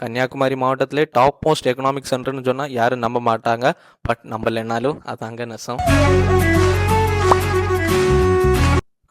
கன்னியாகுமரி மாவட்டத்திலே top most economic சென்டர்னு சொன்னால் யாரும் நம்ப மாட்டாங்க. பட் நம்பலைனாலும் அதாங்க நெசம்.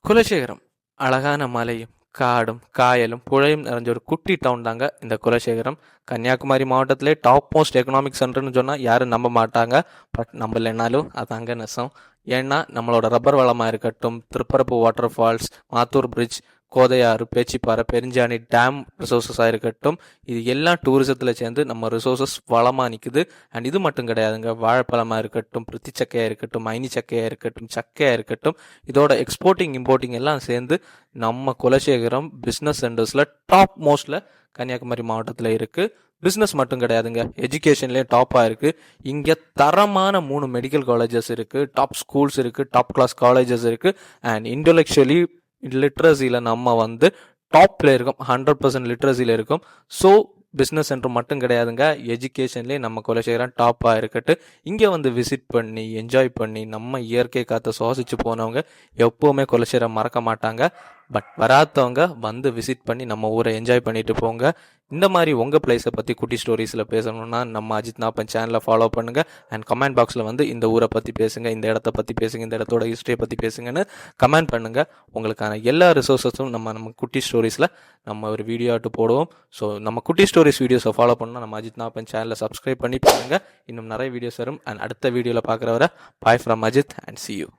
குலசேகரம் அழகான மலையும் காடும் காயலும் புழையும் நிறைஞ்ச ஒரு குட்டி டவுன் தாங்க இந்த குலசேகரம். கன்னியாகுமரி மாவட்டத்திலே டாப் மோஸ்ட் எக்கனாமிக் சென்டர்னு சொன்னால் யாரும் நம்ப மாட்டாங்க. பட் நம்பலைனாலும் அதாங்க நெசம். ஏன்னா நம்மளோட ரப்பர் வளமாக இருக்கட்டும், Thirparappu water falls, Mathur bridge, Kodaiyar, Pechiparai, Perunchani dam ரிசோர்ஸஸாக இருக்கட்டும், இது எல்லாம் டூரிசத்தில் சேர்ந்து நம்ம ரிசோர்ஸஸ் வளமாக நிற்குது. அண்ட் இது மட்டும் கிடையாதுங்க, வாழைப்பழமாக இருக்கட்டும், பிரித்தி சக்கையாக இருக்கட்டும், மைனி சக்கையாக இருக்கட்டும், சக்கையாக இருக்கட்டும், இதோட எக்ஸ்போர்ட்டிங் இம்போர்ட்டிங் எல்லாம் சேர்ந்து நம்ம குலசேகரம் பிஸ்னஸ் சென்டர்ஸில் டாப் மோஸ்டில் கன்னியாகுமரி மாவட்டத்தில் இருக்குது. பிஸ்னஸ் மட்டும் கிடையாதுங்க, எஜுகேஷன்லேயே டாப்பாக இருக்குது. இங்கே தரமான 3 மெடிக்கல் காலேஜஸ் இருக்குது, டாப் ஸ்கூல்ஸ் இருக்குது, டாப் கிளாஸ் காலேஜஸ் இருக்குது. அண்ட் இன்டெலெக்சுவலி லிட்ரஸியில் நம்ம டாப்பில் இருக்கோம், 100% லிட்ரஸியில் இருக்கும். ஸோ பிஸ்னஸ் சென்டர் மட்டும் கிடையாதுங்க, எஜுகேஷன்லேயே நம்ம குலசேகரம் டாப்பாக இருக்கட்டு. இங்கே விசிட் பண்ணி என்ஜாய் பண்ணி நம்ம இயற்கை காற்றை சுவாசித்து போனவங்க எப்போவுமே குலசேகரம் மறக்க மாட்டாங்க. பட் வராதவங்க விசிட் பண்ணி நம்ம ஊரை என்ஜாய் பண்ணிட்டு போங்க. இந்த மாதிரி உங்கள் பிளேஸை பற்றி குட்டி ஸ்டோரிஸில் பேசணுன்னா நம்ம அஜித் நாப்பன் சேனலை ஃபாலோ பண்ணுங்கள். அண்ட் கமெண்ட் பாக்ஸில் இந்த ஊரை பற்றி பேசுங்க, இந்த இடத்த பற்றி பேசுங்க, இந்த இடத்தோட ஹிஸ்ட்ரியை பற்றி பேசுங்கன்னு கமெண்ட் பண்ணுங்கள். உங்களுக்கான எல்லா ரிசோர்ஸஸும் நம்ம குட்டி ஸ்டோரிஸில் நம்ம ஒரு வீடியோ ஆட்டு போடுவோம். ஸோ நம்ம குட்டி ஸ்டோரிஸ் வீடியோஸை ஃபாலோ பண்ணால் நம்ம அஜித் நாப்பன் சேனலை சப்ஸ்கிரைப் பண்ணி பாருங்கள். இன்னும் நிறைய வீடியோஸ் வரும். அண்ட் அடுத்த வீடியோவில் பார்க்குறவரை bye from Ajith and see you.